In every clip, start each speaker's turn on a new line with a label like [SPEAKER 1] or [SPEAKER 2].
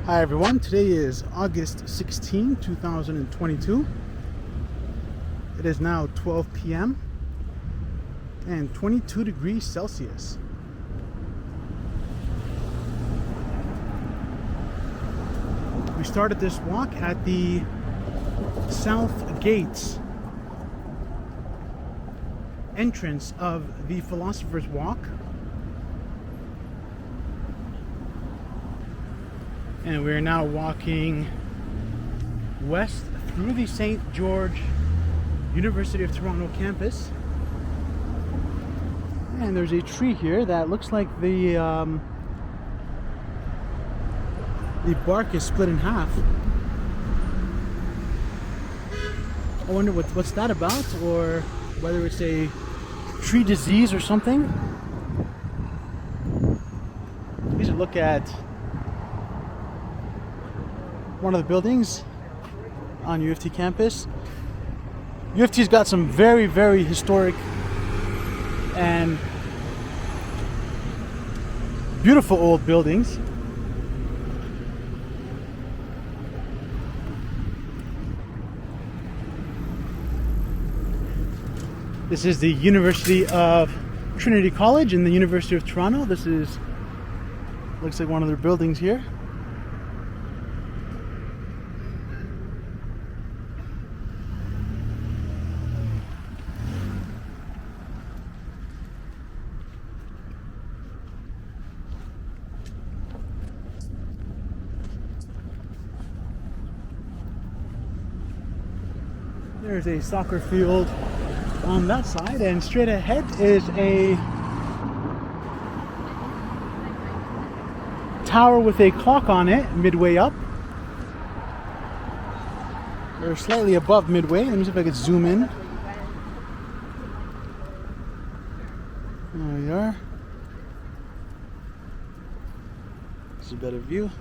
[SPEAKER 1] Hi everyone, today is August 16, 2022. It is now 12 p.m. and 22 degrees Celsius. We started this walk at the South Gates entrance of the Philosopher's Walk. And we're now walking west through the St. George University of Toronto campus. And there's a tree here that looks like the bark is split in half. I wonder what's that about, or whether it's a tree disease or something. Here's a look at one of the buildings on U of T campus. U of T's got some very, very historic and beautiful old buildings. This is the University of Trinity College and the University of Toronto. This is, looks like one of their buildings here. There's a soccer field on that side, and straight ahead is a tower with a clock on it midway up, or slightly above midway. Let me see if I can zoom in. There we are. This is a better view.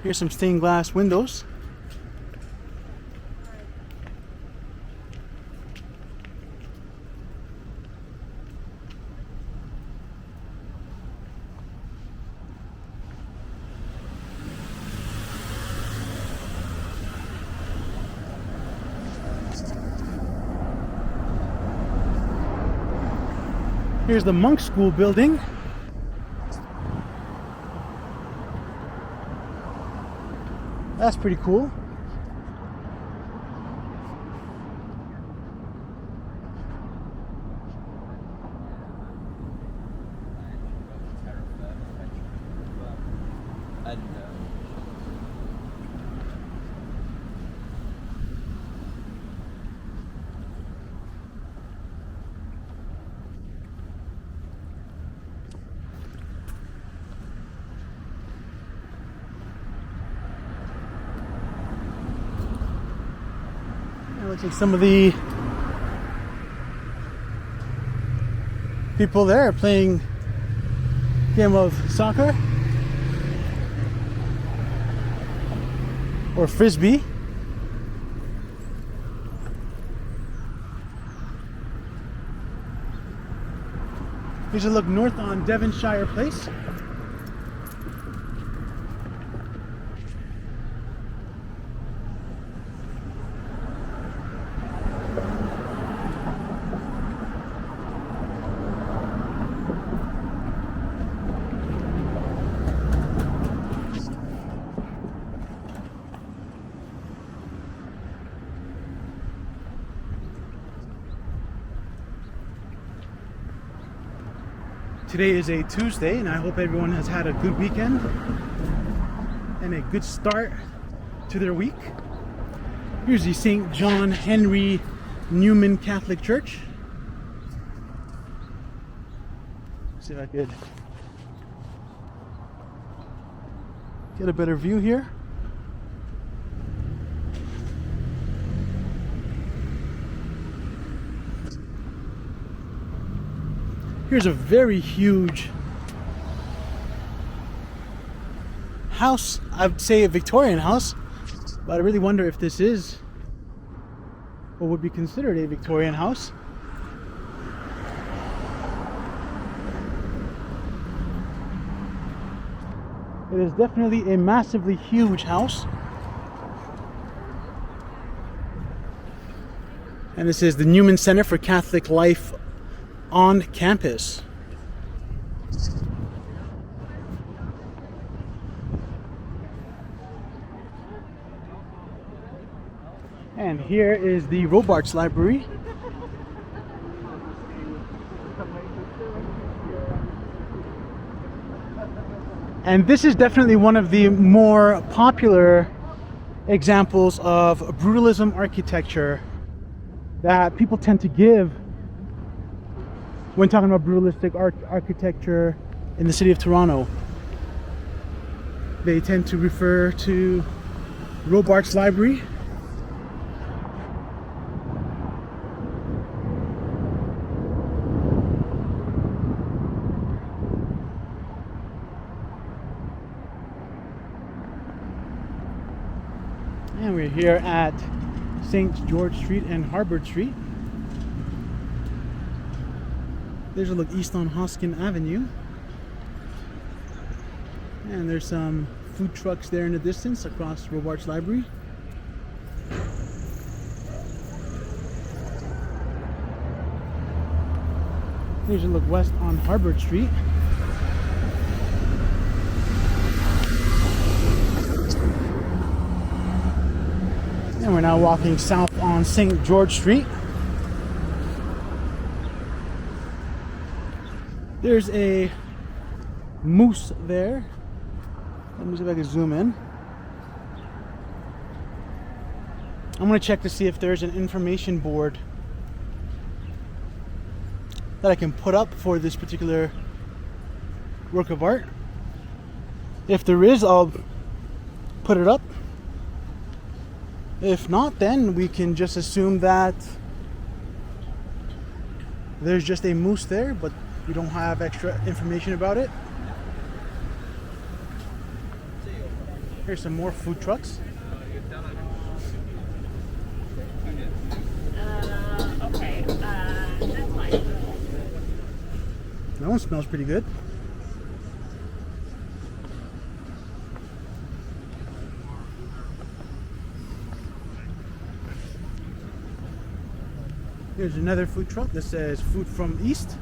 [SPEAKER 1] Here's some stained glass windows. Here's the monk school building. That's pretty cool. Looks like some of the people there are playing a game of soccer or frisbee. Here's a look north on Devonshire Place. Today is a Tuesday, and I hope everyone has had a good weekend and a good start to their week. Here's the St. John Henry Newman Catholic Church. See if I could get a better view here. Here's a very huge house. I would say a Victorian house, but I really wonder if this is what would be considered a Victorian house. It is definitely a massively huge house. And this is the Newman Center for Catholic Life on campus. And here is the Robarts Library. And this is definitely one of the more popular examples of brutalism architecture that people tend to give when talking about brutalistic architecture in the city of Toronto. They tend to refer to Robarts Library. And we're here at St. George Street and Harbord Street. There's a look east on Hoskin Avenue. And there's some food trucks there in the distance across Robarts Library. Here's a look west on Harbord Street. And we're now walking south on St. George Street. There's a moose there. Let me see if I can zoom in. I'm going to check to see if there's an information board that I can put up for this particular work of art. If there is, I'll put it up. If not, then we can just assume that there's just a moose there, but we don't have extra information about it. Here's some more food trucks.
[SPEAKER 2] Okay, that's fine.
[SPEAKER 1] That one smells pretty good. Here's another food truck that says food from East.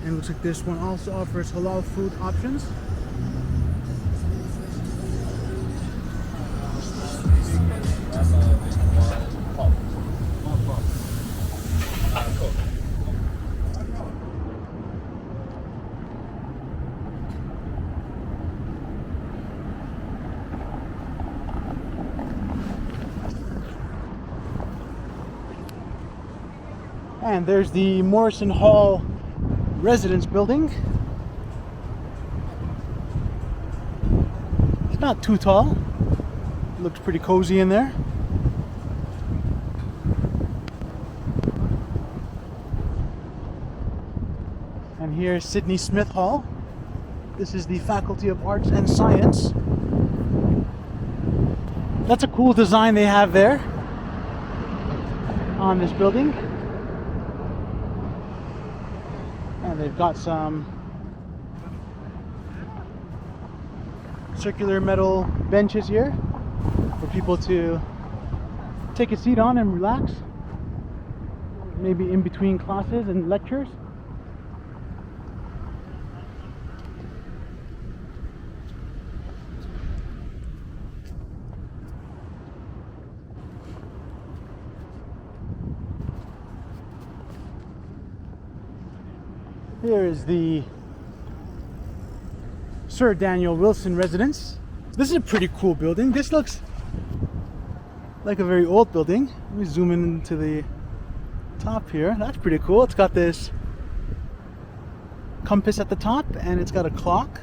[SPEAKER 1] And it looks like this one also offers halal food options. And there's the Morrison Hall residence building. It's not too tall. It looks pretty cozy in there. And here's Sydney Smith Hall. This is the Faculty of Arts and Science. That's a cool design they have there on this building. And they've got some circular metal benches here for people to take a seat on and relax, maybe in between classes and lectures. Here is the Sir Daniel Wilson residence. This is a pretty cool building. This looks like a very old building. Let me zoom in into the top here. That's pretty cool. It's got this compass at the top and it's got a clock.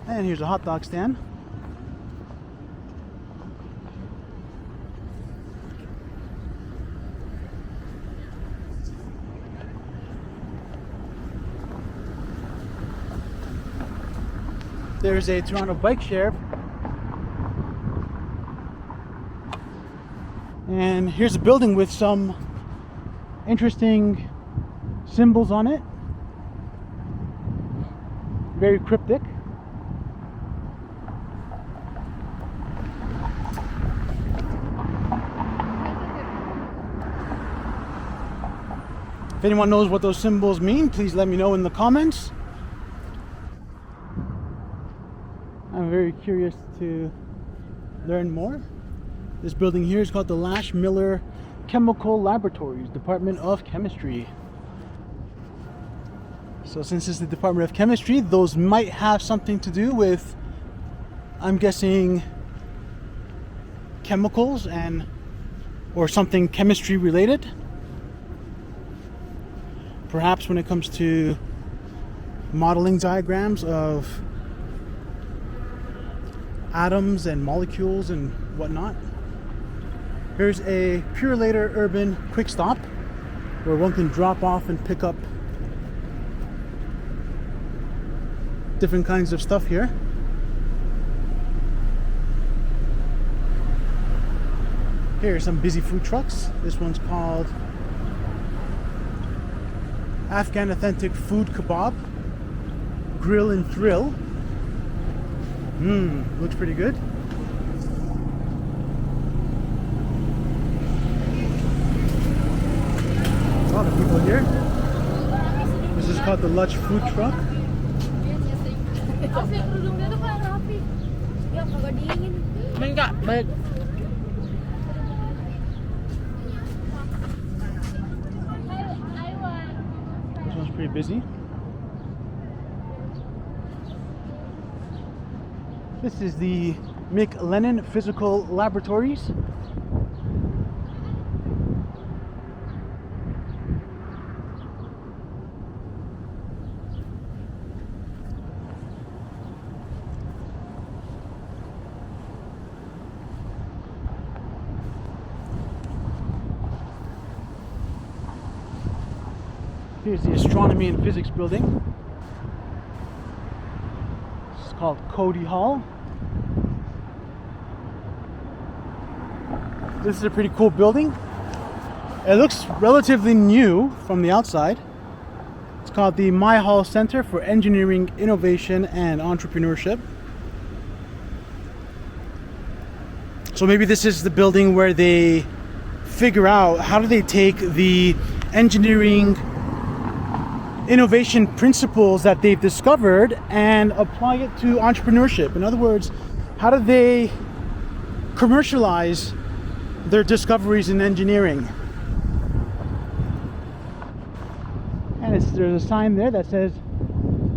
[SPEAKER 1] And here's a hot dog stand. There's a Toronto bike share. And here's a building with some interesting symbols on it. Very cryptic. If anyone knows what those symbols mean, please let me know in the comments. I'm very curious to learn more. This building here is called the Lash Miller Chemical Laboratories, Department of Chemistry. So since it's the Department of Chemistry, those might have something to do with, I'm guessing, chemicals or something chemistry related. Perhaps when it comes to modeling diagrams of atoms and molecules and whatnot. Here's a Purelator Urban Quick Stop where one can drop off and pick up different kinds of stuff here. Here are some busy food trucks. This one's called Afghan Authentic Food Kebab Grill and Thrill. Looks pretty good. A lot of people here. This is called the Luch Food Truck. This one's pretty busy. This is the McLennan Physical Laboratories. Here's the Astronomy and Physics building. It's called Cody Hall. This is a pretty cool building. It looks relatively new from the outside. It's called the My Hall Center for Engineering, Innovation, and Entrepreneurship. So maybe this is the building where they figure out how do they take the engineering innovation principles that they've discovered and apply it to entrepreneurship. In other words, how do they commercialize their discoveries in engineering? And there's a sign there that says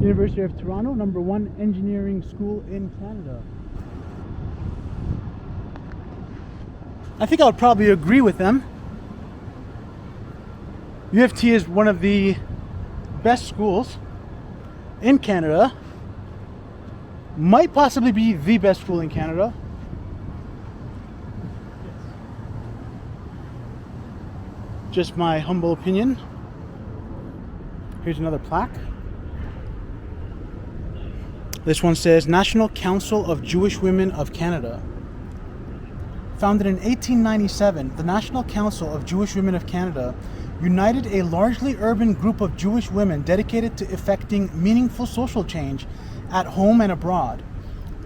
[SPEAKER 1] University of Toronto, #1 engineering school in Canada. I think I would probably agree with them. UFT is one of the best schools in Canada. Might possibly be the best school in Canada. Just my humble opinion. Here's another plaque. This one says National Council of Jewish Women of Canada. Founded in 1897, the National Council of Jewish Women of Canada united a largely urban group of Jewish women dedicated to effecting meaningful social change at home and abroad.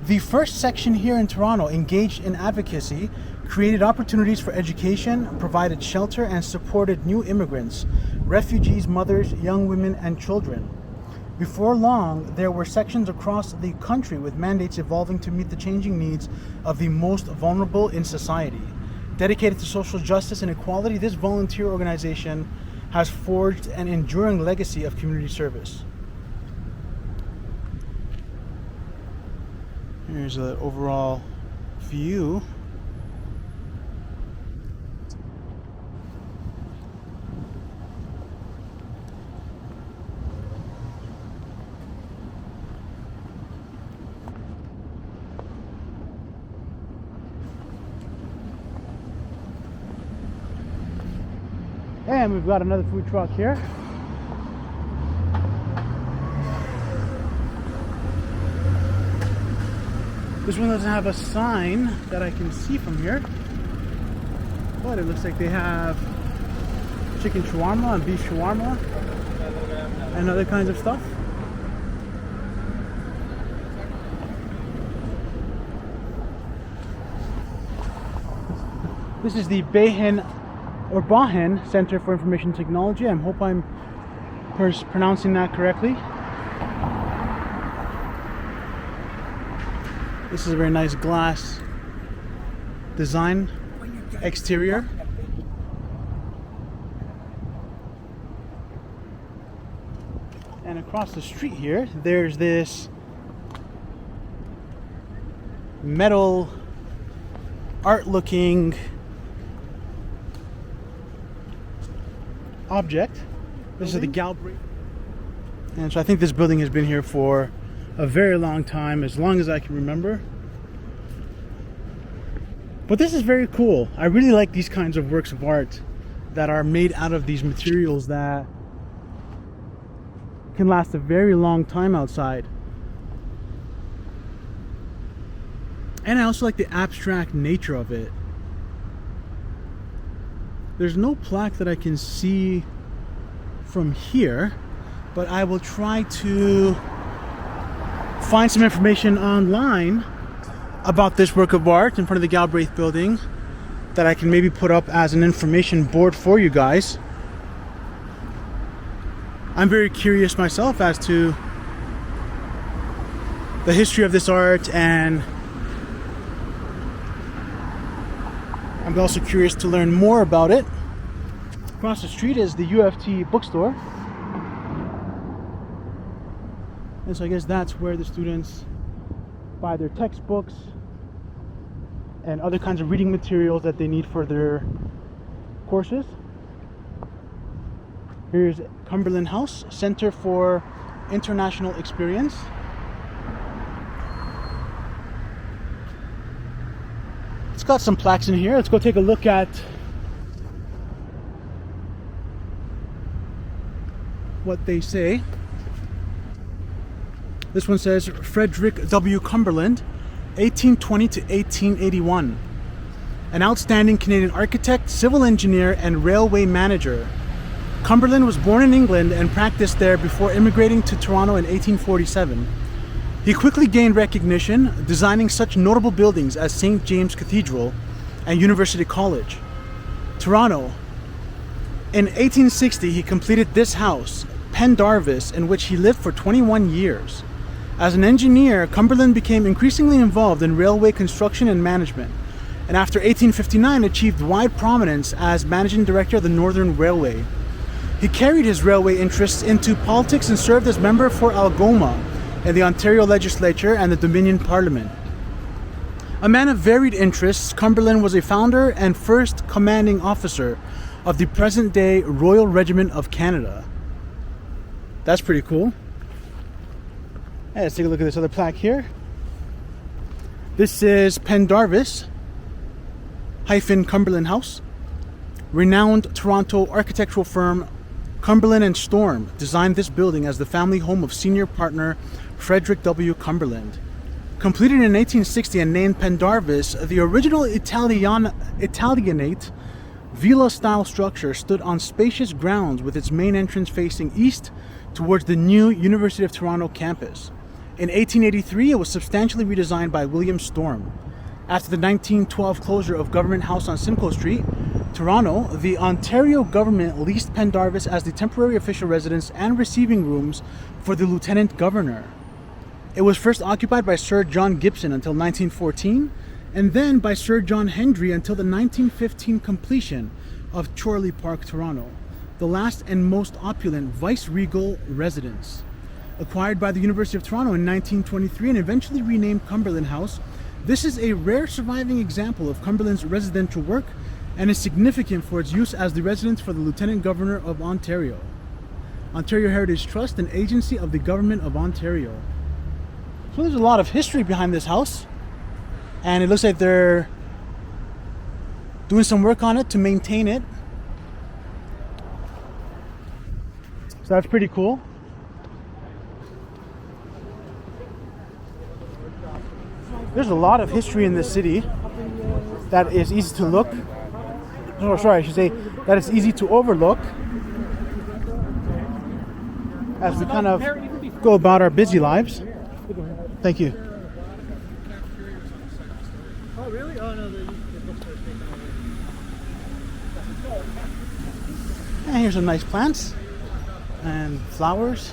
[SPEAKER 1] The first section here in Toronto engaged in advocacy, created opportunities for education, provided shelter, and supported new immigrants, refugees, mothers, young women, and children. Before long, there were sections across the country with mandates evolving to meet the changing needs of the most vulnerable in society. Dedicated to social justice and equality, this volunteer organization has forged an enduring legacy of community service. Here's an overall view. And we've got another food truck here. This one doesn't have a sign that I can see from here, but it looks like they have chicken shawarma and beef shawarma and other kinds of stuff. This is the Bahen Center for Information Technology. I hope I'm pronouncing that correctly. This is a very nice glass design exterior. And across the street here, there's this metal art looking object. This is the gallery. And so I think this building has been here for a very long time, as long as I can remember. But this is very cool. I really like these kinds of works of art that are made out of these materials that can last a very long time outside. And I also like the abstract nature of it. There's no plaque that I can see from here, but I will try to find some information online about this work of art in front of the Galbraith building that I can maybe put up as an information board for you guys. I'm very curious myself as to the history of this art, and I'm also curious to learn more about it. Across the street is the uoft bookstore. And so I guess that's where the students buy their textbooks and other kinds of reading materials that they need for their courses. Here's Cumberland House, Center for International Experience. It's got some plaques in here. Let's go take a look at what they say. This one says Frederick W. Cumberland, 1820 to 1881. An outstanding Canadian architect, civil engineer, and railway manager. Cumberland was born in England and practiced there before immigrating to Toronto in 1847. He quickly gained recognition, designing such notable buildings as St. James Cathedral and University College. Toronto. In 1860, he completed this house, Pendarvis, in which he lived for 21 years. As an engineer, Cumberland became increasingly involved in railway construction and management, and after 1859 achieved wide prominence as managing director of the Northern Railway. He carried his railway interests into politics and served as member for Algoma in the Ontario Legislature and the Dominion Parliament. A man of varied interests, Cumberland was a founder and first commanding officer of the present-day Royal Regiment of Canada. That's pretty cool. Hey, let's take a look at this other plaque here. This is Pendarvis - Cumberland House. Renowned Toronto architectural firm Cumberland and Storm designed this building as the family home of senior partner Frederick W. Cumberland. Completed in 1860 and named Pendarvis, the original Italianate villa-style structure stood on spacious grounds with its main entrance facing east towards the new University of Toronto campus. In 1883, it was substantially redesigned by William Storm. After the 1912 closure of Government House on Simcoe Street, Toronto, the Ontario government leased Pendarvis as the temporary official residence and receiving rooms for the Lieutenant Governor. It was first occupied by Sir John Gibson until 1914, and then by Sir John Hendry until the 1915 completion of Chorley Park, Toronto, the last and most opulent vice-regal residence. Acquired by the University of Toronto in 1923 and eventually renamed Cumberland House, this is a rare surviving example of Cumberland's residential work and is significant for its use as the residence for the Lieutenant Governor of Ontario. Ontario Heritage Trust, an agency of the Government of Ontario. So there's a lot of history behind this house, and it looks like they're doing some work on it to maintain it. So that's pretty cool. There's a lot of history in this city that is easy to look. Oh, sorry, I should say that it's easy to overlook as we kind of go about our busy lives. Thank you.
[SPEAKER 3] Oh, really? Oh, no.
[SPEAKER 1] And here's some nice plants and flowers.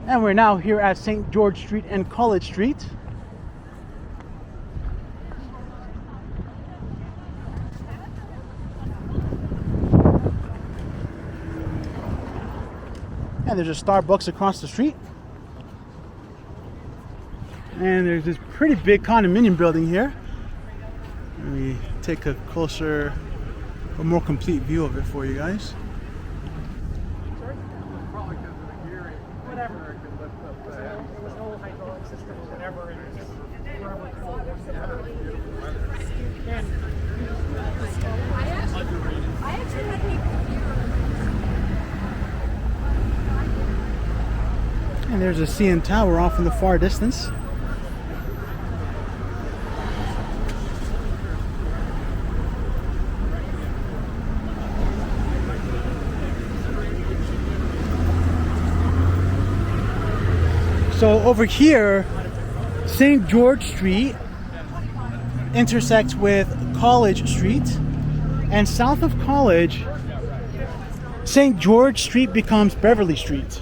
[SPEAKER 1] And we're now here at St. George Street and College Street. And there's a Starbucks across the street. And there's this pretty big condominium building here. Let me take a closer, a more complete view of it for you guys. And there's a CN Tower off in the far distance. So over here, St. George Street intersects with College Street, and south of College, St. George Street becomes Beverly Street.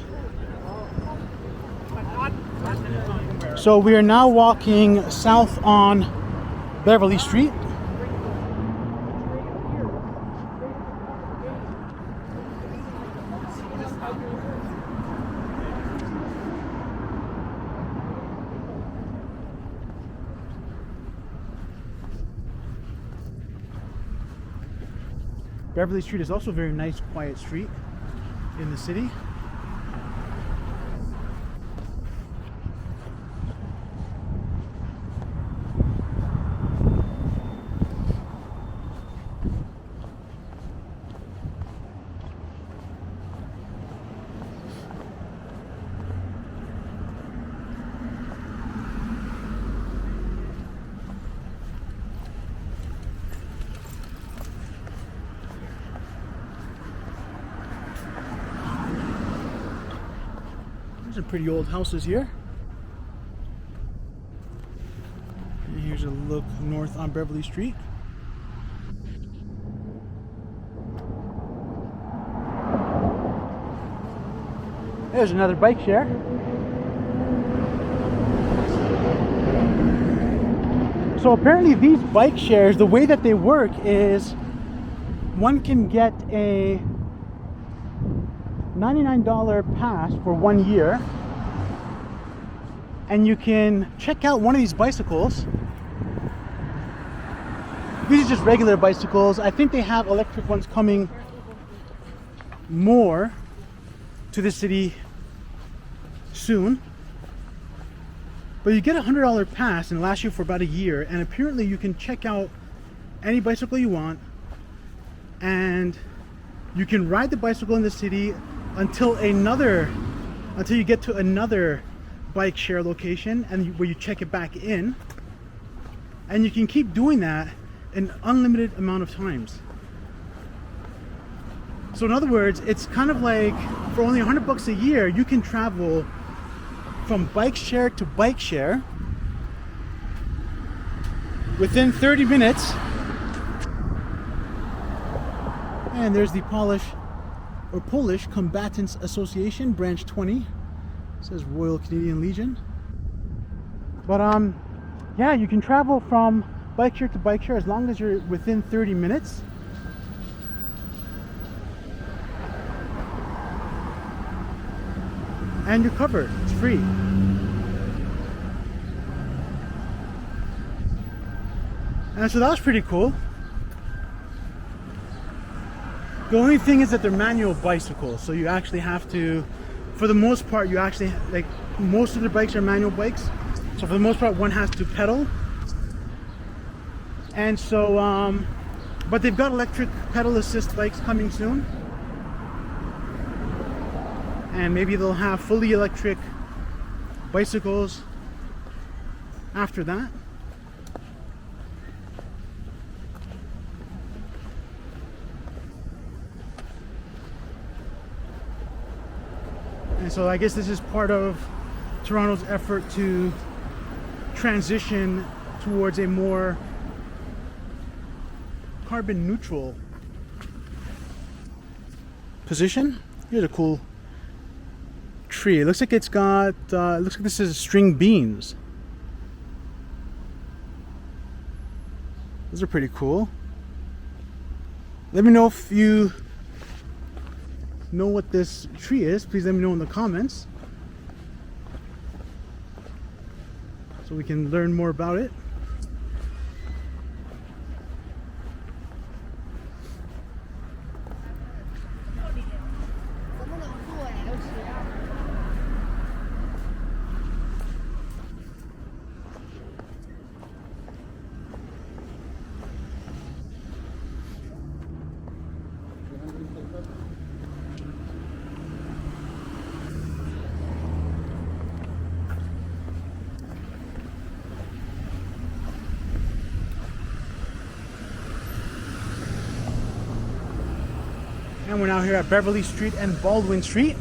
[SPEAKER 1] So we are now walking south on Beverly Street. Beverly Street is also a very nice, quiet street in the city. Some pretty old houses here. And here's a look north on Beverly Street. There's another bike share. So apparently these bike shares, the way that they work is one can get a $99 pass for 1 year, and you can check out one of these bicycles. These are just regular bicycles. I think they have electric ones coming more to the city soon. But you get a $100 pass and it lasts you for about a year, and apparently you can check out any bicycle you want, and you can ride the bicycle in the city until you get to another bike share location, and where you check it back in, and you can keep doing that an unlimited amount of times. So in other words, it's kind of like for only $100 a year you can travel from bike share to bike share within 30 minutes. And there's the Polish Combatants Association, Branch 20. It says Royal Canadian Legion. But yeah, you can travel from bike share to bike share as long as you're within 30 minutes. And you're covered. It's free. And so that was pretty cool. The only thing is that they're manual bicycles, so you actually have to, for the most part, you actually, like, most of the bikes are manual bikes, so for the most part one has to pedal. And so But they've got electric pedal assist bikes coming soon. And maybe they'll have fully electric bicycles after that. And so I guess this is part of Toronto's effort to transition towards a more carbon neutral position. Here's a cool tree. It looks like it's got, looks like this is string beans. Those are pretty cool. Let me know if you know what this tree is. Please let me know in the comments so we can learn more about it. And we're now here at Beverly Street and Baldwin Street.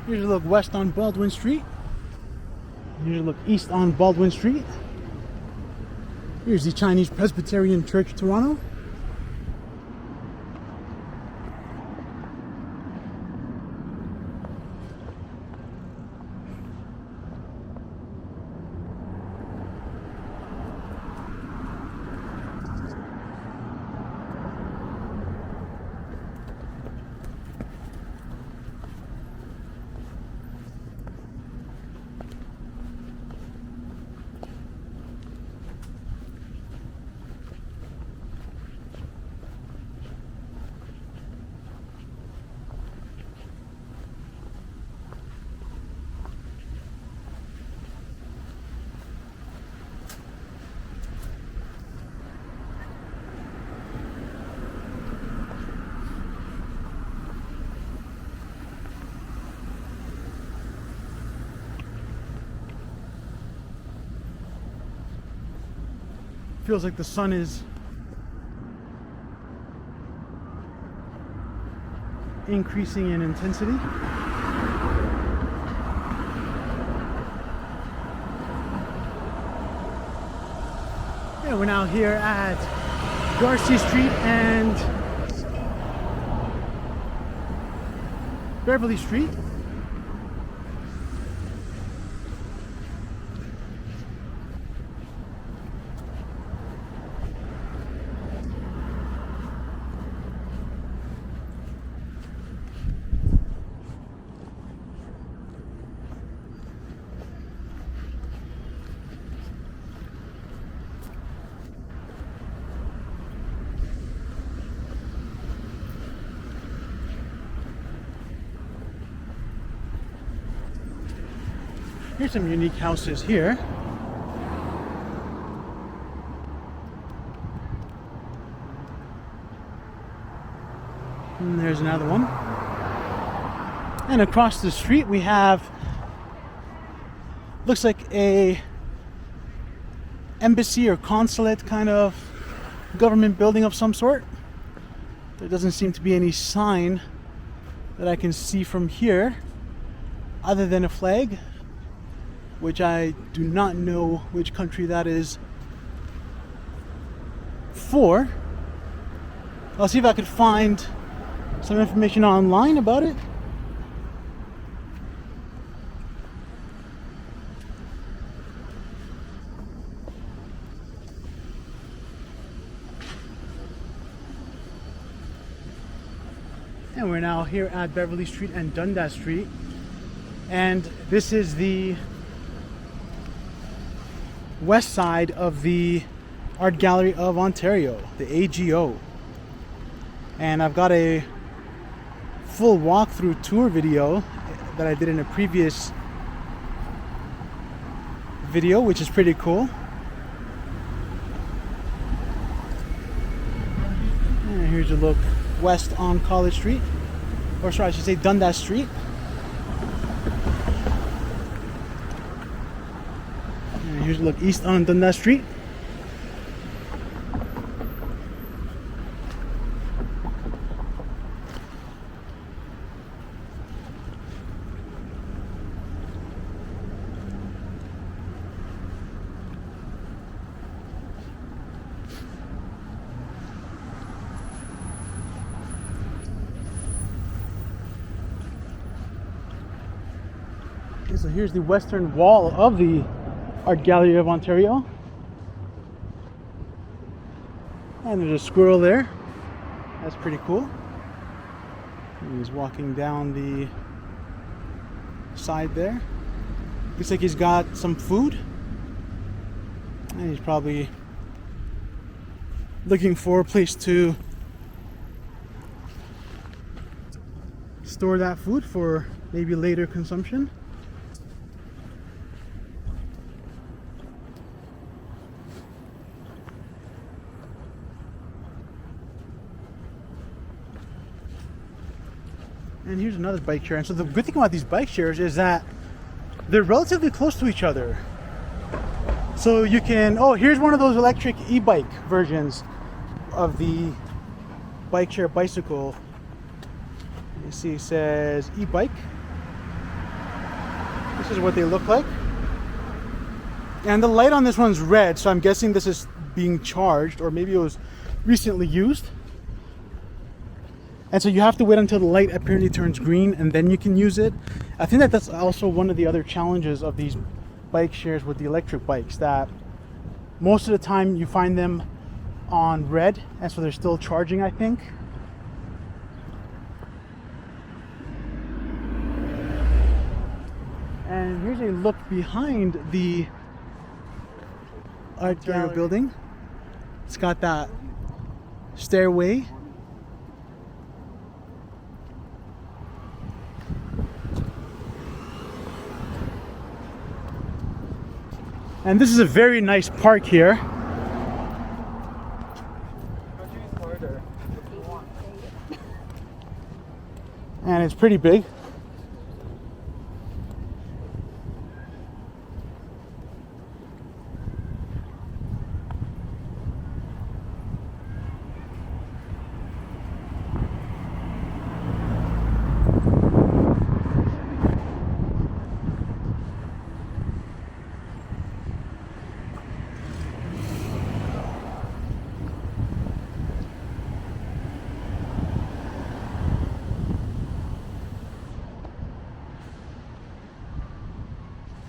[SPEAKER 1] Here's a look west on Baldwin Street. Here's a look east on Baldwin Street. Here's the Chinese Presbyterian Church, Toronto. Feels like the sun is increasing in intensity. Yeah, we're now here at Darcy Street and Beverly Street. Here's some unique houses here. And there's another one. And across the street we have, looks like a embassy or consulate kind of government building of some sort. There doesn't seem to be any sign that I can see from here other than a flag, which I do not know which country that is for. I'll see if I could find some information online about it. And we're now here at Beverly Street and Dundas Street. And this is the west side of the Art Gallery of Ontario, the AGO. And I've got a full walkthrough tour video that I did in a previous video, which is pretty cool. Here's a look west on College Street, or sorry, I should say Dundas Street. And here's a look east on Dundas Street. So here's the western wall of the Art Gallery of Ontario. And there's a squirrel there. That's pretty cool. He's walking down the side there. Looks like he's got some food. And he's probably looking for a place to store that food for maybe later consumption. And here's another bike share. And so the good thing about these bike shares is that they're relatively close to each other. So you can, oh, here's one of those electric e-bike versions of the bike share bicycle. You see it says e-bike. This is what they look like. And the light on this one's red, so I'm guessing this is being charged, or maybe it was recently used. And so you have to wait until the light apparently turns green and then you can use it. I think that that's also one of the other challenges of these bike shares with the electric bikes, that most of the time you find them on red, and so they're still charging, I think. And here's a look behind the Art Gallery building. It's got that stairway. And this is a very nice park here. And it's pretty big.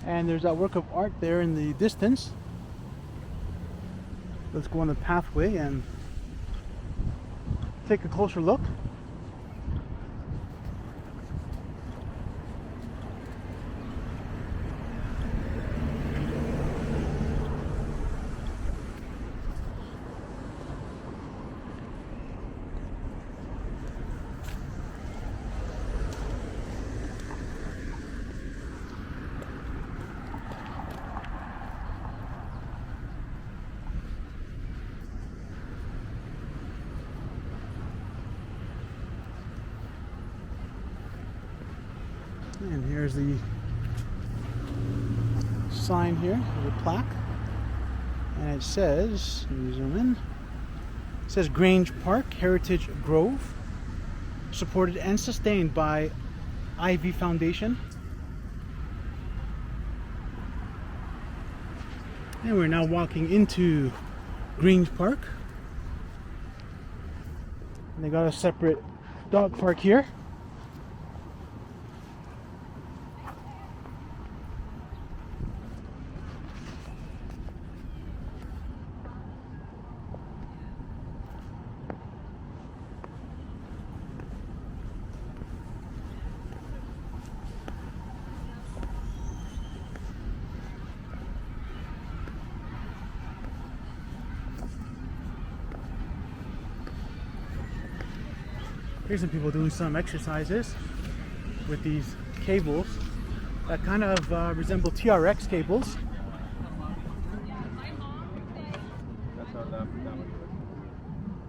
[SPEAKER 1] And there's that work of art there in the distance. Let's go on the pathway and take a closer look. And here's the sign here, the plaque, and it says, let me zoom in, it says Grange Park Heritage Grove, supported and sustained by Ivy Foundation. And we're now walking into Grange Park. And they got a separate dog park here. Here's some people doing some exercises with these cables that kind of resemble TRX cables.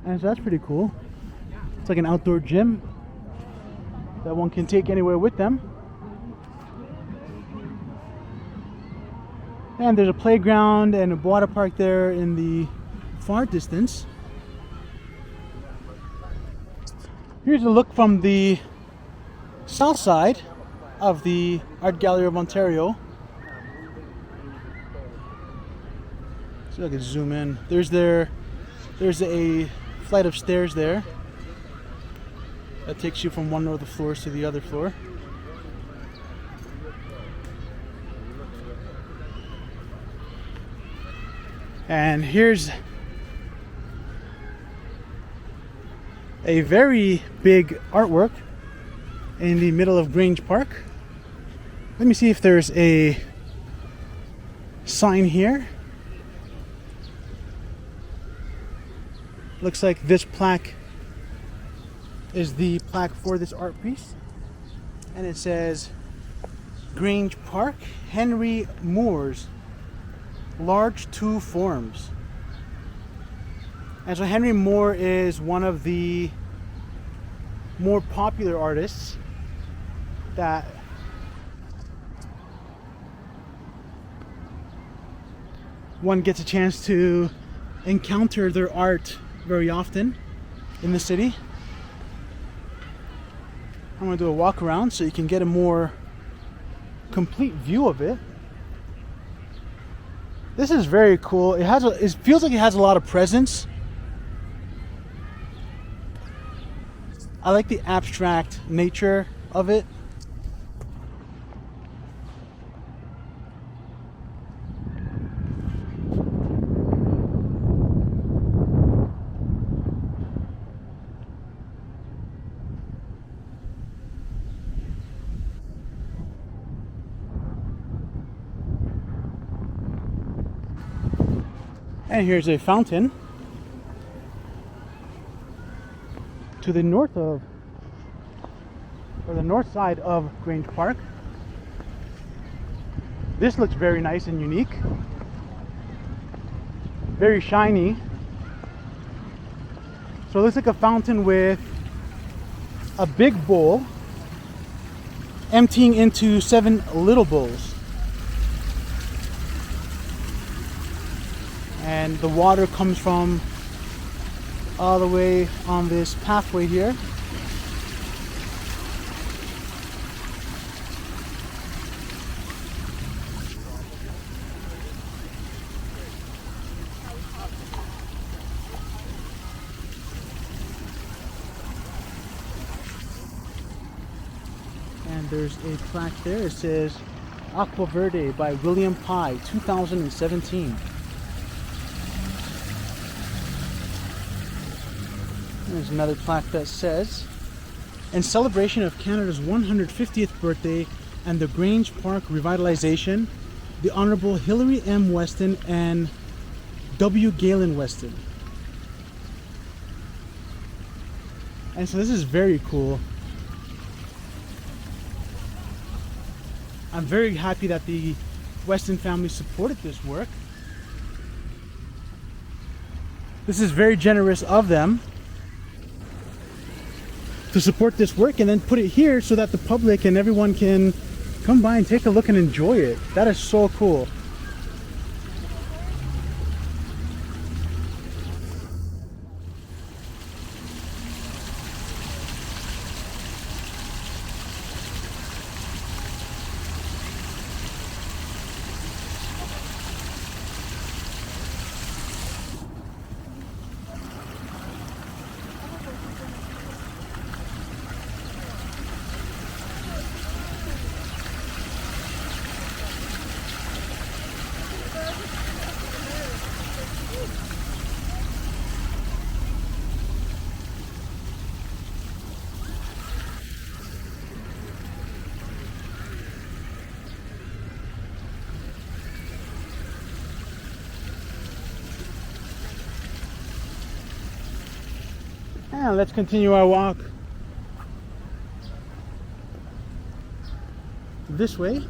[SPEAKER 1] And so that's pretty cool. It's like an outdoor gym that one can take anywhere with them. And there's a playground and a water park there in the far distance. Here's a look from the south side of the Art Gallery of Ontario. See if I can zoom in. There's a flight of stairs there that takes you from one of the floors to the other floor. And here's a very big artwork in the middle of Grange Park. Let me see if there's a sign here. Looks like this plaque is the plaque for this art piece. And it says Grange Park, Henry Moore's large two forms. And so Henry Moore is one of the more popular artists that one gets a chance to encounter their art very often in the city. I'm going to do a walk around so you can get a more complete view of it. This is very cool. It feels like it has a lot of presence. I like the abstract nature of it. And here's a fountain to the north of, or the north side of Grange Park. This looks very nice and unique. Very shiny. So it looks like a fountain with a big bowl emptying into 7 little bowls. And the water comes from all the way on this pathway here. And there's a plaque there. It says Aqua Verde by William Pye, 2017. There's another plaque that says, in celebration of Canada's 150th birthday and the Grange Park revitalization, the Honorable Hilary M. Weston and W. Galen Weston. And so this is very cool. I'm very happy that the Weston family supported this work. This is very generous of them to support this work and then put it here so that the public and everyone can come by and take a look and enjoy it. That is so cool. And let's continue our walk this way.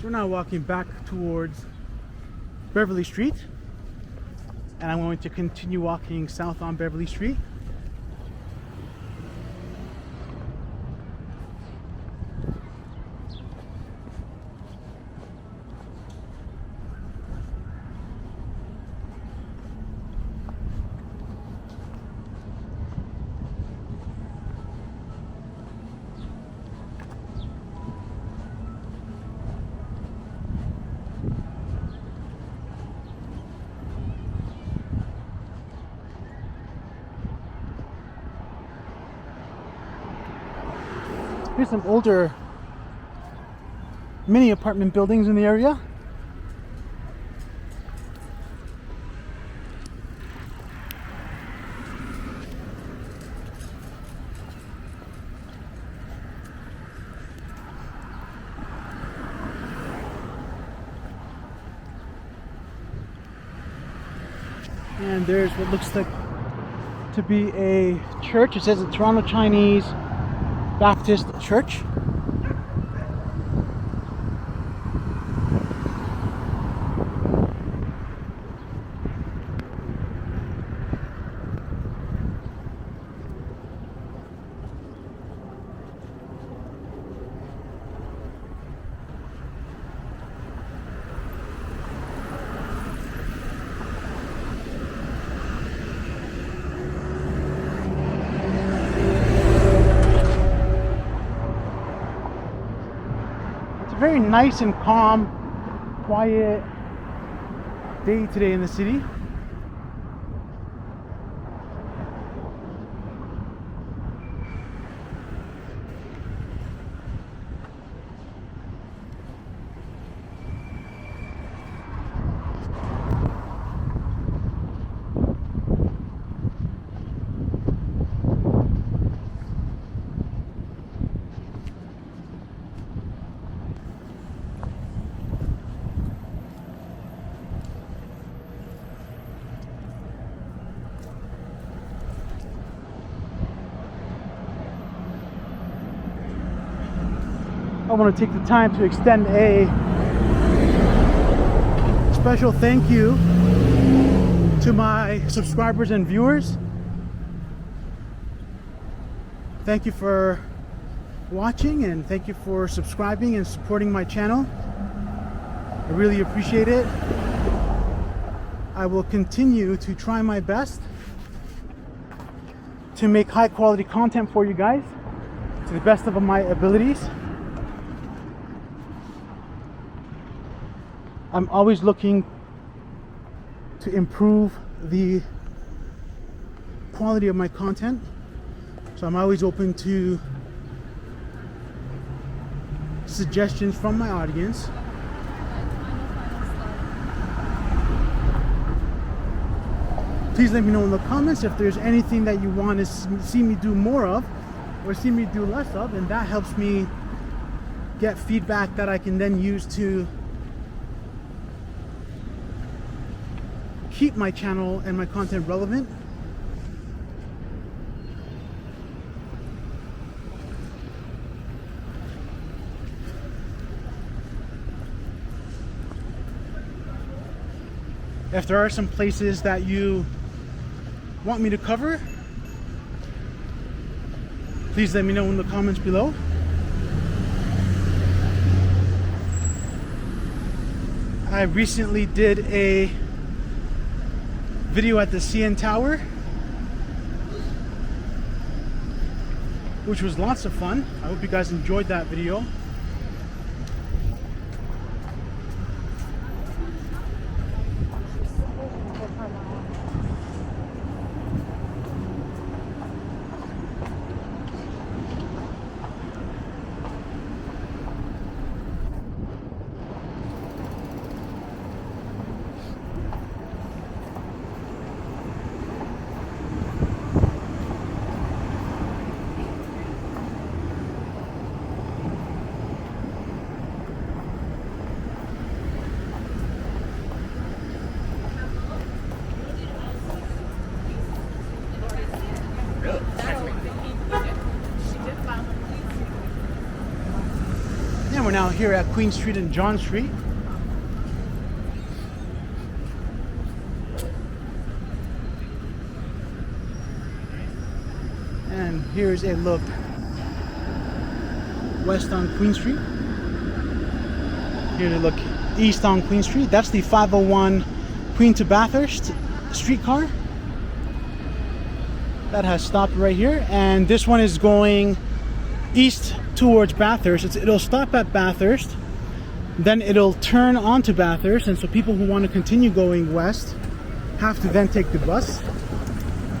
[SPEAKER 1] So we're now walking back towards Beverly Street, and I'm going to continue walking south on Beverly Street. Here's some older mini apartment buildings in the area. And there's what looks like to be a church. It says the Toronto Chinese Baptist Church. Very nice and calm, quiet day today in the city. I want to take the time to extend a special thank you to my subscribers and viewers. Thank you for watching, and thank you for subscribing and supporting my channel. I really appreciate it. I will continue to try my best to make high quality content for you guys to the best of my abilities. I'm always looking to improve the quality of my content, so I'm always open to suggestions from my audience. Please let me know in the comments if there's anything that you want to see me do more of or see me do less of, and that helps me get feedback that I can then use to keep my channel and my content relevant. If there are some places that you want me to cover, please let me know in the comments below. I recently did a video at the CN Tower, which was lots of fun. I hope you guys enjoyed that video. we're now here at Queen Street and John Street. And here's a look west on Queen Street. Here's a look east on Queen Street. That's the 501 Queen to Bathurst streetcar. That has stopped right here. And this one is going east towards Bathurst. It'll stop at Bathurst, then it'll turn onto Bathurst, and so people who want to continue going west have to then take the bus.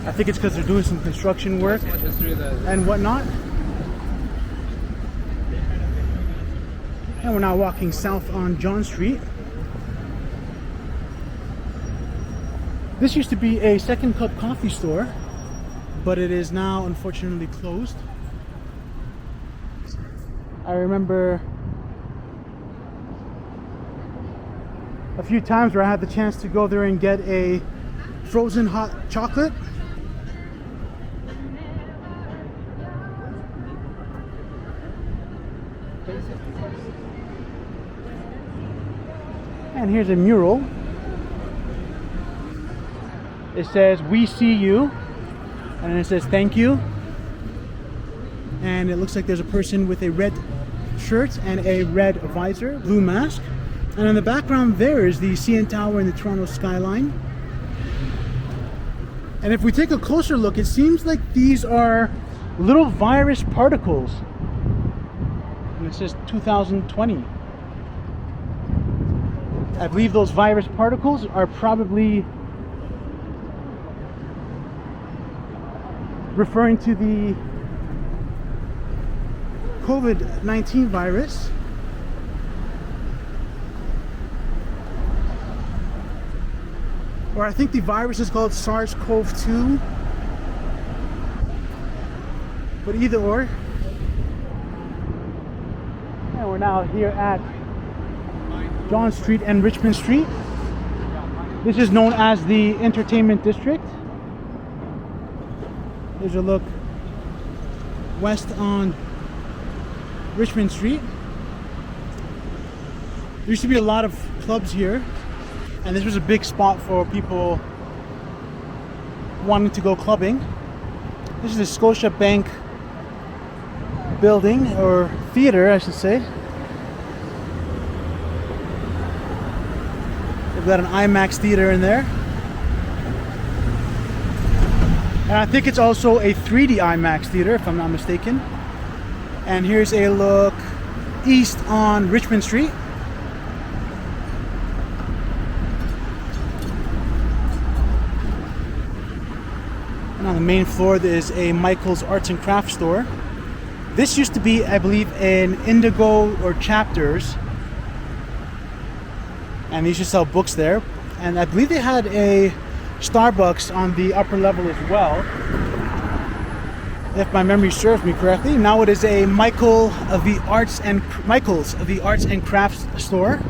[SPEAKER 1] I think it's because they're doing some construction work and whatnot. And we're now walking south on John Street. This used to be a Second Cup coffee store, but it is now unfortunately closed. I remember a few times where I had the chance to go there and get a frozen hot chocolate. And here's a mural. It says, "We see you," and it says, "Thank you." And it looks like there's a person with a red shirt and a red visor, blue mask. And in the background there is the CN Tower and the Toronto skyline. And if we take a closer look, it seems like these are little virus particles. And it says 2020. I believe those virus particles are probably referring to the COVID-19 virus. Or I think the virus is called SARS-CoV-2. But either or. And we're now here at John Street and Richmond Street. This is known as the Entertainment District. There's a look west on Richmond Street. There used to be a lot of clubs here, and this was a big spot for people wanting to go clubbing. This is the Scotia Bank building, or theater I should say. They've got an IMAX theater in there. And I think it's also a 3D IMAX theater, if I'm not mistaken. And here's a look east on Richmond Street. And on the main floor there is a Michael's Arts and Crafts store. This used to be, I believe, an Indigo or Chapters. And they used to sell books there. And I believe they had a Starbucks on the upper level as well, if my memory serves me correctly. Now it is a Michael's of the Arts and Crafts store.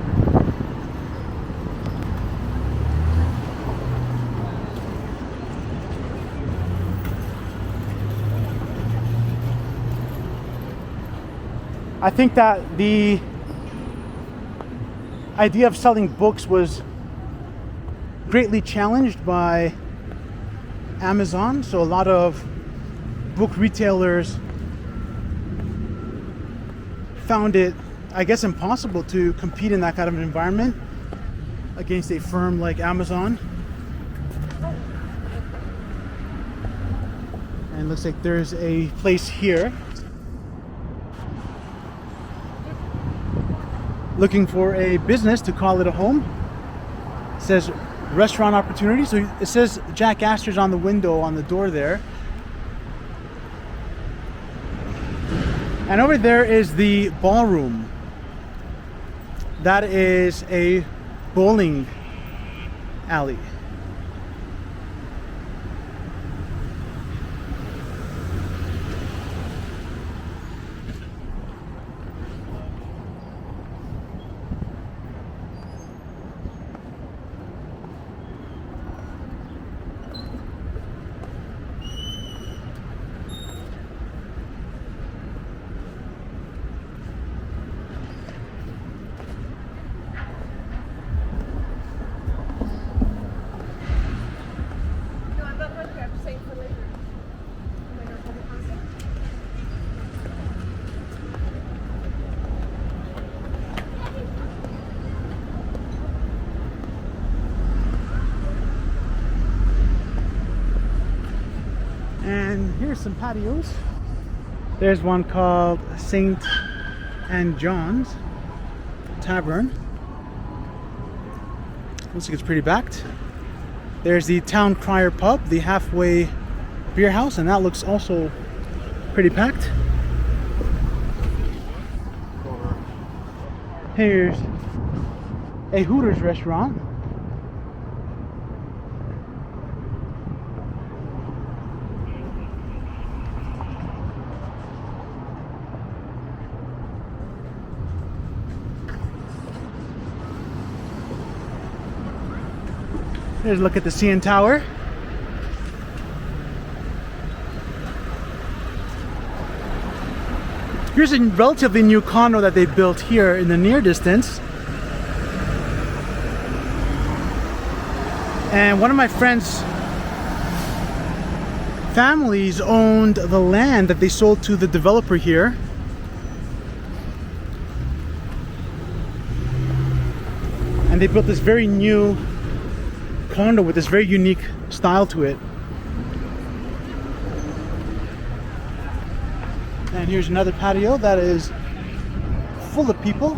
[SPEAKER 1] I think that the idea of selling books was greatly challenged by Amazon, so a lot of book retailers found it, I guess, impossible to compete in that kind of an environment against a firm like Amazon. And it looks like there's a place here looking for a business to call it a home. It says restaurant opportunity. So it says Jack Astor's on the window on the door there. And over there is the ballroom. That is a bowling alley. here's some patios. There's one called Saint and John's Tavern. Looks like it's pretty packed. There's the Town Crier Pub, the Halfway Beer House, and that looks also pretty packed. Here's a Hooters restaurant. Here's a look at the CN Tower. Here's a relatively new condo that they built here in the near distance. And one of my friends' families owned the land that they sold to the developer here. And they built this very new condo with this very unique style to it. And here's another patio that is full of people.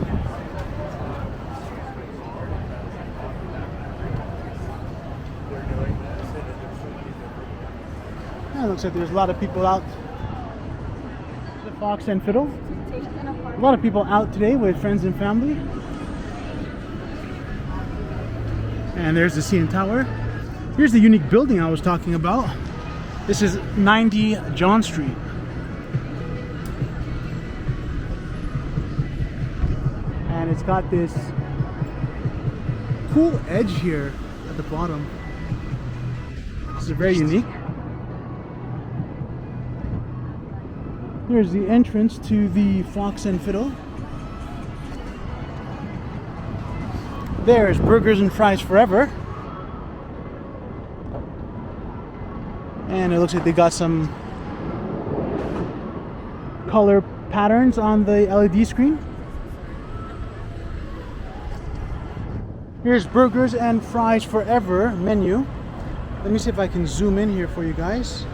[SPEAKER 1] And it looks like there's a lot of people out. The Fox and Fiddle. A lot of people out today with friends and family. And there's the CN Tower. Here's the unique building I was talking about. This is 90 John Street. And it's got this cool edge here at the bottom. This is very unique. Here's the entrance to the Fox and Fiddle. There's Burgers and Fries Forever. And it looks like they got some color patterns on the LED screen. Here's Burgers and Fries Forever menu. Let me see if I can zoom in here for you guys.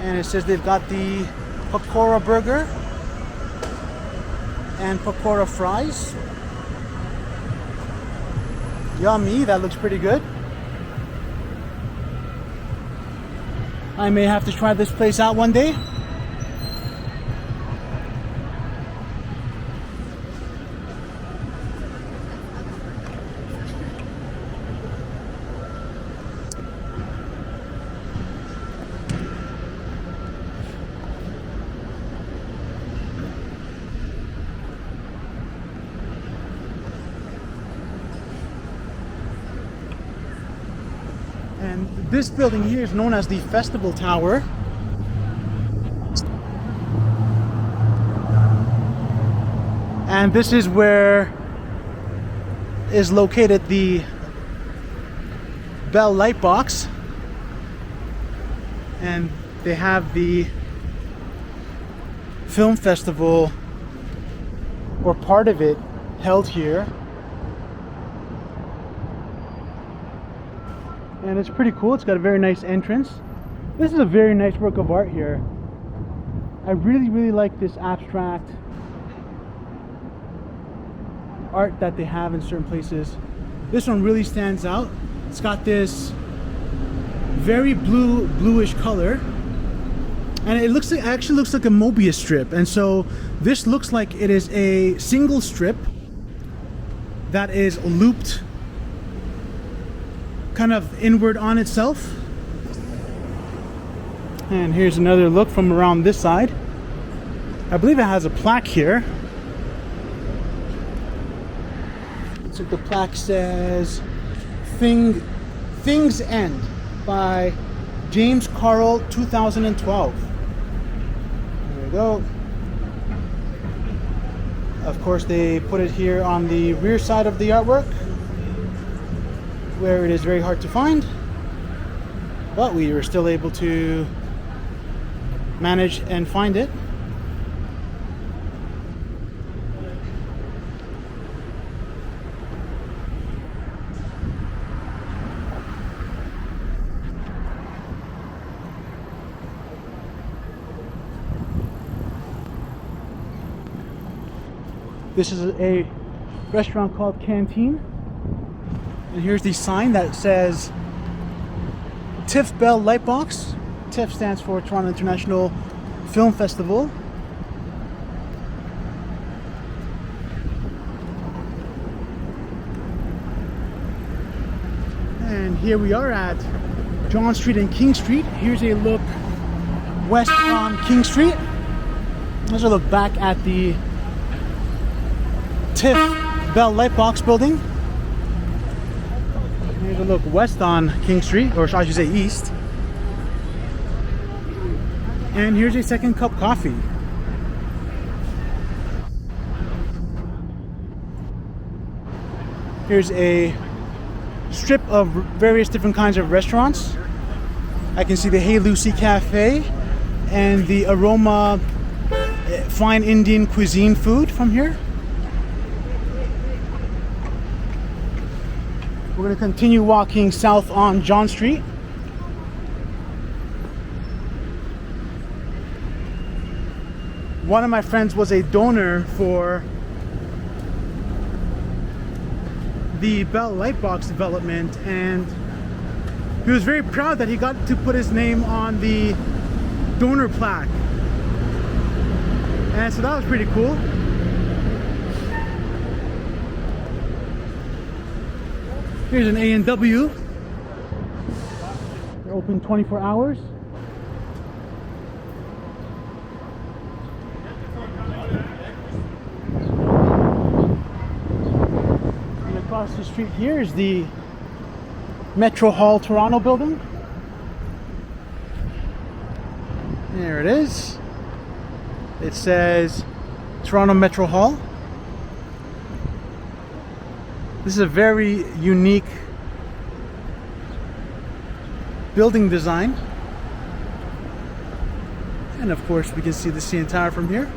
[SPEAKER 1] And it says they've got the Pakora Burger and Pakora Fries. Yummy, that looks pretty good. I may have to try this place out one day. And this building here is known as the Festival Tower. And this is where is located the Bell Light Box. And they have the film festival, or part of it, held here. And it's pretty cool. It's got a very nice entrance. This is a very nice work of art here. I really like this abstract art that they have in certain places. This one really stands out. It's got this very bluish color, and it looks like, actually looks like a Mobius strip. And so this looks like it is a single strip that is looped kind of inward on itself. And here's another look from around this side. I believe it has a plaque here. So the plaque says Things End by James Carl 2012. There we go. Of course, they put it here on the rear side of the artwork, where it is very hard to find, but we were still able to manage and find it. This is a restaurant called Canteen. And here's the sign that says TIFF Bell Lightbox. TIFF stands for Toronto International Film Festival. And here we are at John Street and King Street. Here's a look west on King Street. Here's a look back at the TIFF Bell Lightbox building. Here's a look west on King Street, or I should say east. And here's a second cup coffee. Here's a strip of various different kinds of restaurants. I can see the Hey Lucy Cafe and the Aroma Fine Indian Cuisine food from here. We're going to continue walking south on John Street. One of my friends was a donor for the Bell Lightbox development, and he was very proud that he got to put his name on the donor plaque. And so that was pretty cool. Here's an A&W. They're open 24 hours. And across the street here is the Metro Hall Toronto building. There it is. It says Toronto Metro Hall. This is a very unique building design. And of course we can see the CN Tower from here.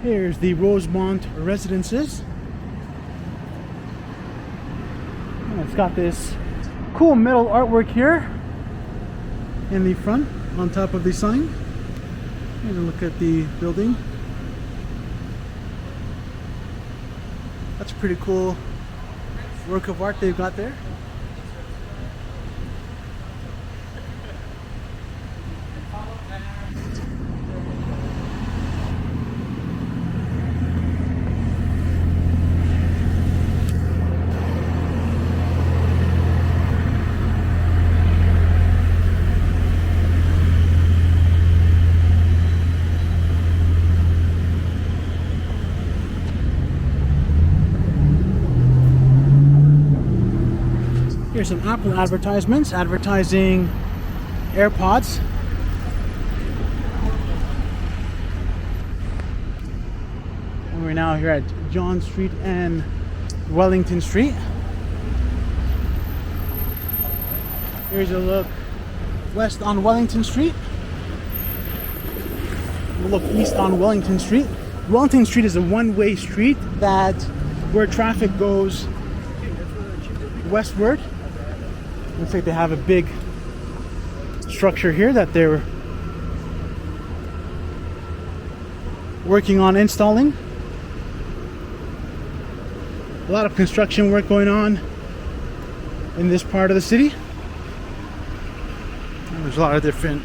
[SPEAKER 1] Here's the Rosemont Residences. And it's got this cool metal artwork here in the front on top of the sign. Here's a look at the building. That's a pretty cool work of art they've got there. Here's some Apple advertisements advertising AirPods. And we're now here at John Street and Wellington Street. Here's a look west on Wellington Street. We'll look east on Wellington Street. Wellington Street is a one-way street where traffic goes westward. Looks like they have a big structure here that they're working on installing. A lot of construction work going on in this part of the city. There's a lot of different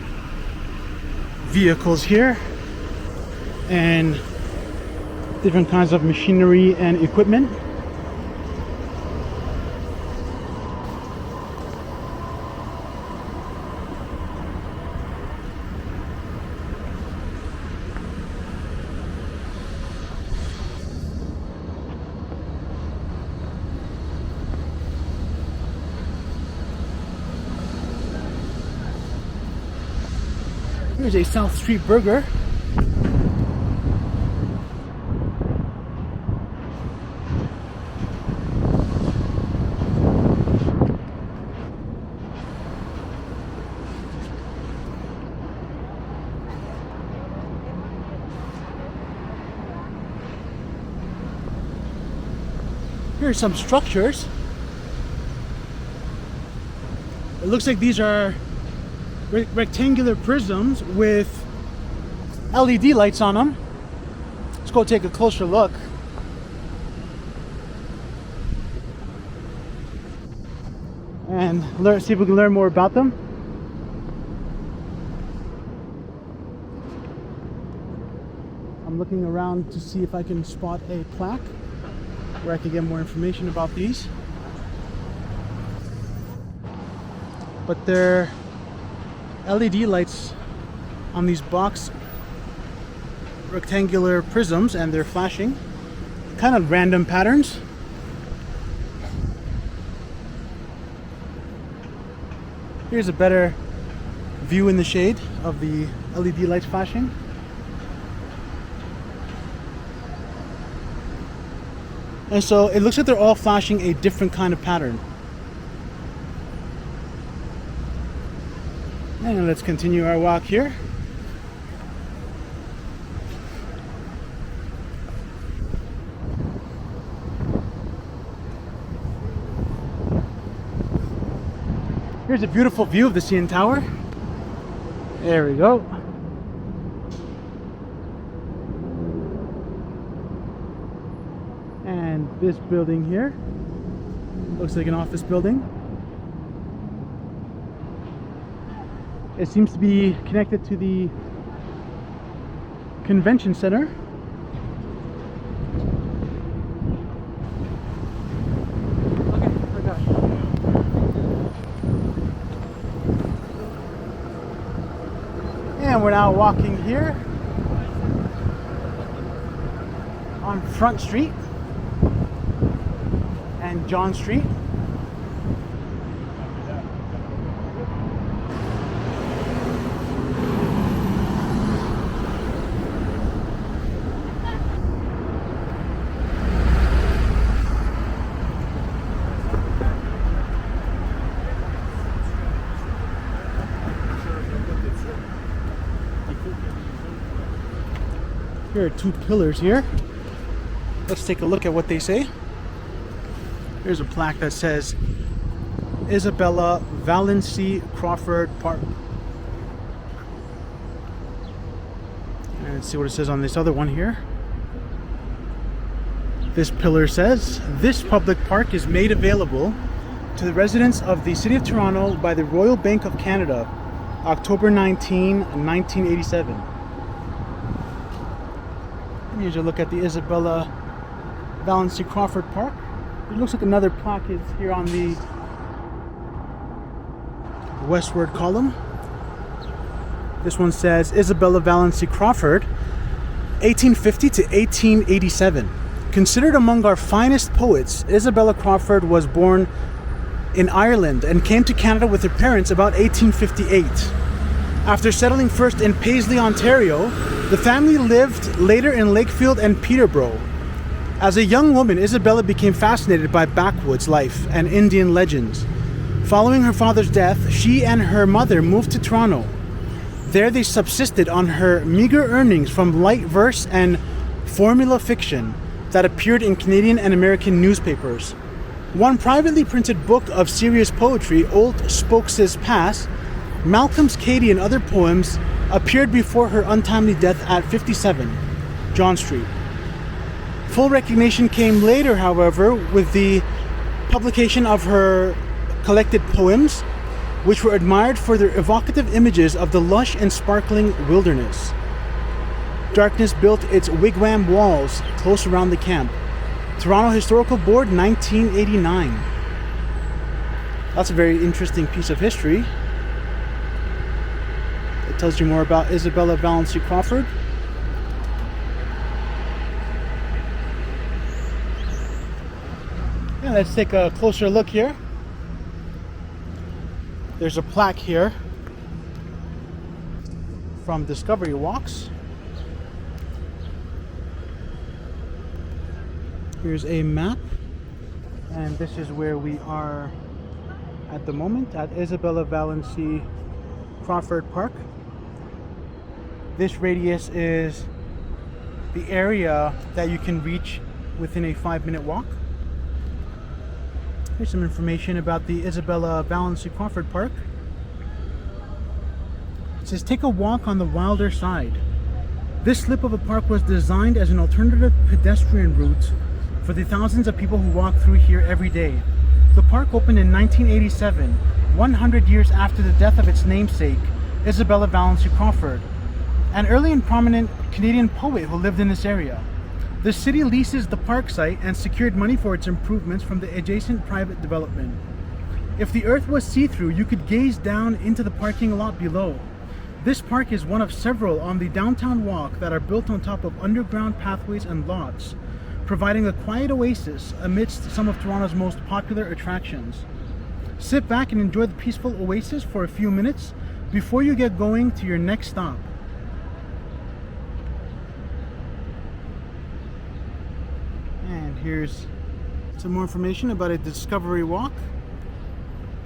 [SPEAKER 1] vehicles here and different kinds of machinery and equipment. Here's a South Street Burger. Here are some structures. It looks like these are rectangular prisms with LED lights on them. Let's go take a closer look. And see if we can learn more about them. I'm looking around to see if I can spot a plaque where I can get more information about these. But they're LED lights on these box rectangular prisms, and they're flashing kind of random patterns. Here's a better view in the shade of the LED lights flashing. And so it looks like they're all flashing a different kind of pattern. And let's continue our walk here. Here's a beautiful view of the CN Tower. There we go. And this building here looks like an office building. It seems to be connected to the convention center. And we're now walking here on Front Street and John Street. Here are two pillars here. Let's take a look at what they say. Here's a plaque that says Isabella Valency Crawford Park. And let's see what it says on this other one here. This pillar says, "This public park is made available to the residents of the City of Toronto by the Royal Bank of Canada, October 19, 1987. Here's a look at the Isabella Valency Crawford Park. It looks like another plaque is here on the westward column. This one says Isabella Valency Crawford, 1850 to 1887. Considered among our finest poets, Isabella Crawford was born in Ireland and came to Canada with her parents about 1858. After settling first in Paisley, Ontario, the family lived later in Lakefield and Peterborough. As a young woman, Isabella became fascinated by backwoods life and Indian legends. Following her father's death, she and her mother moved to Toronto. There they subsisted on her meager earnings from light verse and formula fiction that appeared in Canadian and American newspapers. One privately printed book of serious poetry, Old Spokes's Pass, Malcolm's Katie and other poems, appeared before her untimely death at 57 John Street. Full recognition came later, however, with the publication of her collected poems, which were admired for their evocative images of the lush and sparkling wilderness. Darkness built its wigwam walls close around the camp. Toronto Historical Board, 1989. That's a very interesting piece of history. It tells you more about Isabella Valency Crawford. Yeah, let's take a closer look here. There's a plaque here from Discovery Walks. Here's a map, and this is where we are at the moment, at Isabella Valency Crawford Park. This radius is the area that you can reach within a 5-minute walk. Here's some information about the Isabella Valency Crawford Park. It says, take a walk on the wilder side. This slip of a park was designed as an alternative pedestrian route for the thousands of people who walk through here every day. The park opened in 1987, 100 years after the death of its namesake, Isabella Valency Crawford, an early and prominent Canadian poet who lived in this area. The city leases the park site and secured money for its improvements from the adjacent private development. If the earth was see-through, you could gaze down into the parking lot below. This park is one of several on the downtown walk that are built on top of underground pathways and lots, providing a quiet oasis amidst some of Toronto's most popular attractions. Sit back and enjoy the peaceful oasis for a few minutes before you get going to your next stop. And here's some more information about a discovery walk,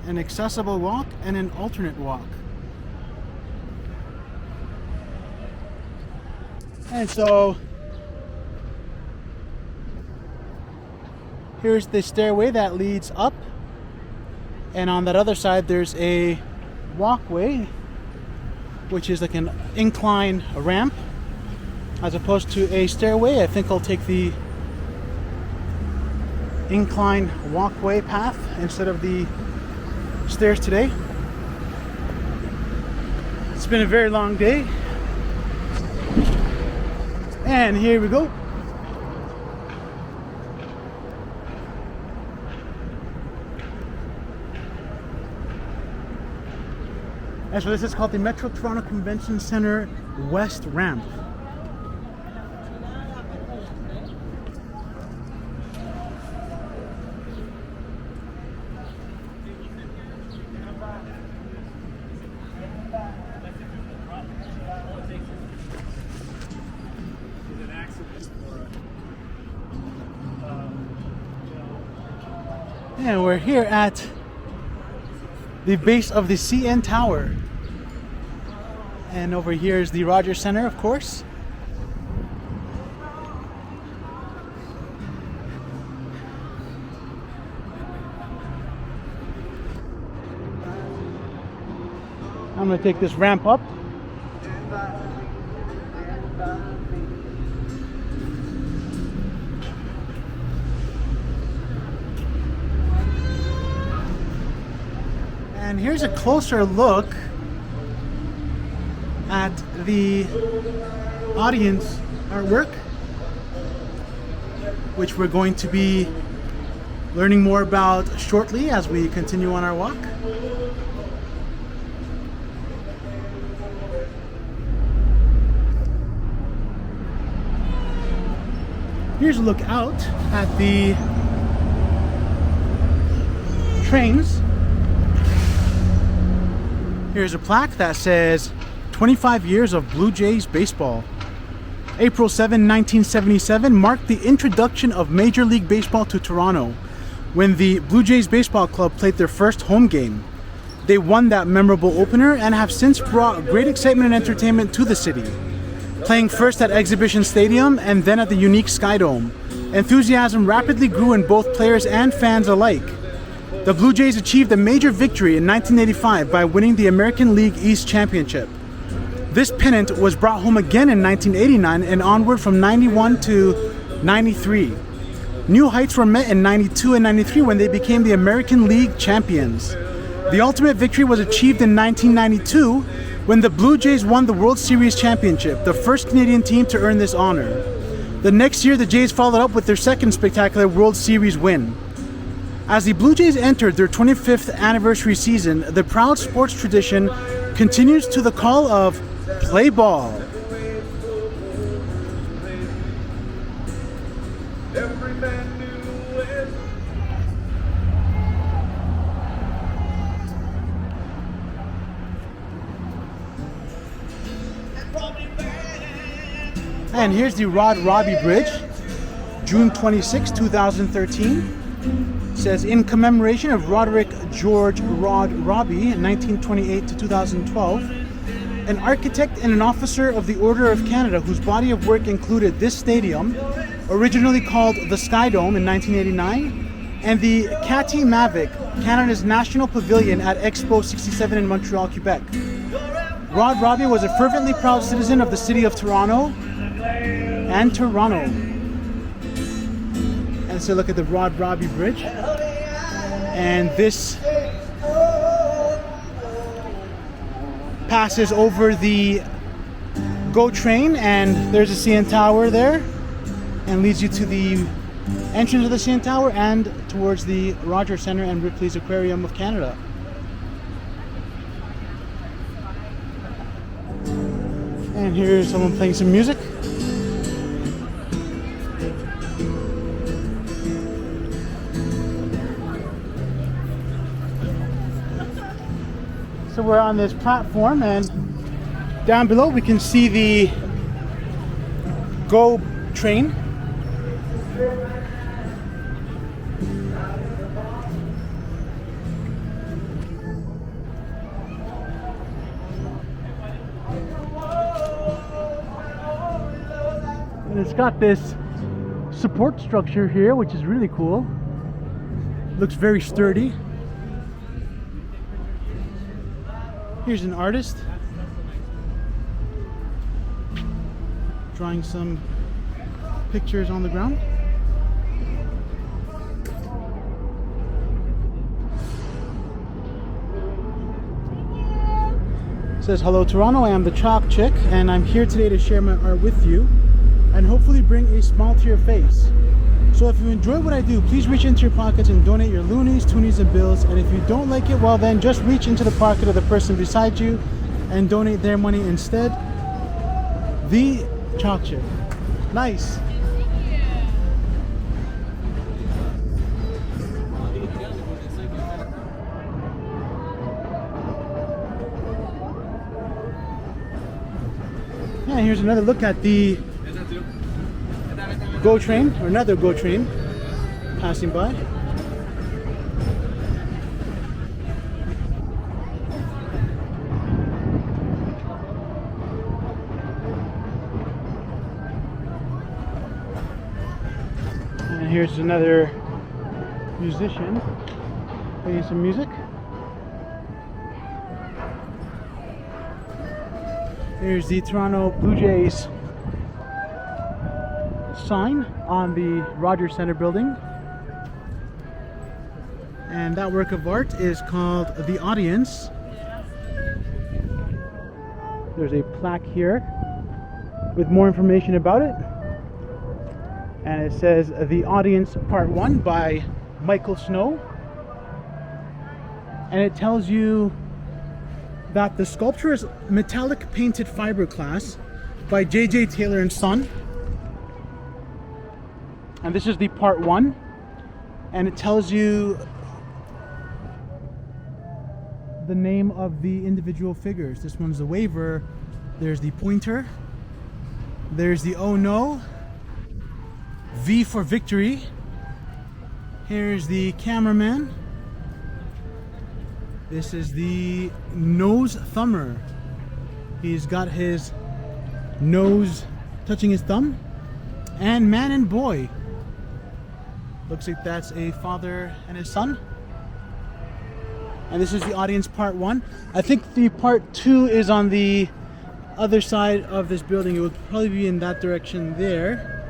[SPEAKER 1] an accessible walk, and an alternate walk. And so here's the stairway that leads up, and on that other side there's a walkway which is like an incline ramp as opposed to a stairway. I think I'll take the incline walkway path instead of the stairs today. It's been a very long day, and here we go. And so this is called the Metro Toronto Convention Center West Ramp. And we're here at the base of the CN Tower. And over here is the Rogers Center, of course. I'm going to take this ramp up. And here's a closer look at the audience artwork, which we're going to be learning more about shortly as we continue on our walk. Here's a look out at the trains. Here's a plaque that says 25 years of Blue Jays baseball. April 7, 1977 marked the introduction of Major League Baseball to Toronto when the Blue Jays Baseball Club played their first home game. They won that memorable opener and have since brought great excitement and entertainment to the city. Playing first at Exhibition Stadium and then at the unique Sky Dome, enthusiasm rapidly grew in both players and fans alike. The Blue Jays achieved a major victory in 1985 by winning the American League East Championship. This pennant was brought home again in 1989 and onward from 91 to 93. New heights were met in 92 and 93 when they became the American League champions. The ultimate victory was achieved in 1992 when the Blue Jays won the World Series championship, the first Canadian team to earn this honor. The next year, the Jays followed up with their second spectacular World Series win. As the Blue Jays entered their 25th anniversary season, the proud sports tradition continues to the call of play ball. And here's the Rod Robbie Bridge, June 26, 2013. It says, in commemoration of Roderick George Rod Robbie, 1928 to 2012, an architect and an officer of the Order of Canada whose body of work included this stadium, originally called the Sky Dome in 1989, and the Catty Mavic, Canada's national pavilion at Expo 67 in Montreal, Quebec. Rod Robbie was a fervently proud citizen of the city of Toronto and Toronto. And so look at the Rod Robbie Bridge. And this passes over the GO train, and there's a CN Tower there, and leads you to the entrance of the CN Tower and towards the Rogers Centre and Ripley's Aquarium of Canada. And here's someone playing some music. So we're on this platform, and down below we can see the GO train. And it's got this support structure here, which is really cool. Looks very sturdy. Here's an artist drawing some pictures on the ground. It says, "Hello Toronto, I am the Chalk Chick, and I'm here today to share my art with you and hopefully bring a smile to your face. So if you enjoy what I do, please reach into your pockets and donate your loonies, toonies, and bills. And if you don't like it, well then just reach into the pocket of the person beside you and donate their money instead." The Chalk Chick. Nice. Yeah, here's another look at the GO train, or another GO train passing by. And here's another musician playing some music. Here's the Toronto Blue Jays sign on the Rogers Centre building. And that work of art is called The Audience. There's a plaque here with more information about it. And it says The Audience Part 1 by Michael Snow. And it tells you that the sculpture is metallic painted fiberglass by J.J. Taylor and Son. And this is the part 1. And it tells you the name of the individual figures. This one's the waver. There's the pointer. There's the oh no. V for victory. Here's the cameraman. This is the nose thumber. He's got his nose touching his thumb. And man and boy. Looks like that's a father and his son. And this is the audience part 1. I think the part 2 is on the other side of this building. It would probably be in that direction there.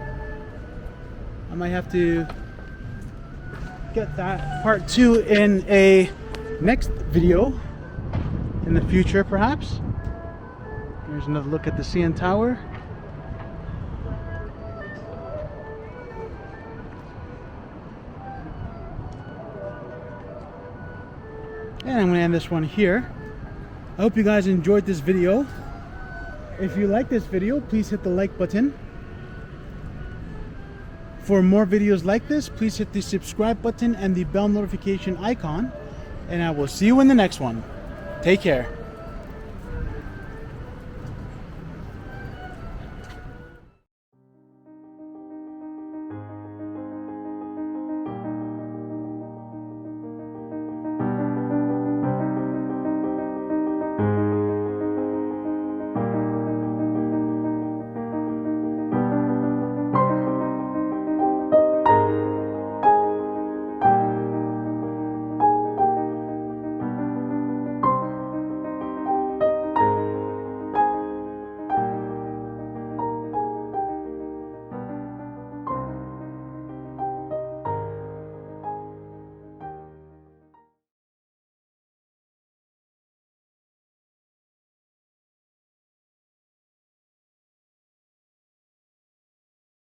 [SPEAKER 1] I might have to get that part 2 in a next video in the future, perhaps. Here's another look at the CN Tower. And I'm going to end this one here. I hope you guys enjoyed this video. If you like this video, please hit the like button. For more videos like this, please hit the subscribe button and the bell notification icon. And I will see you in the next one. Take care.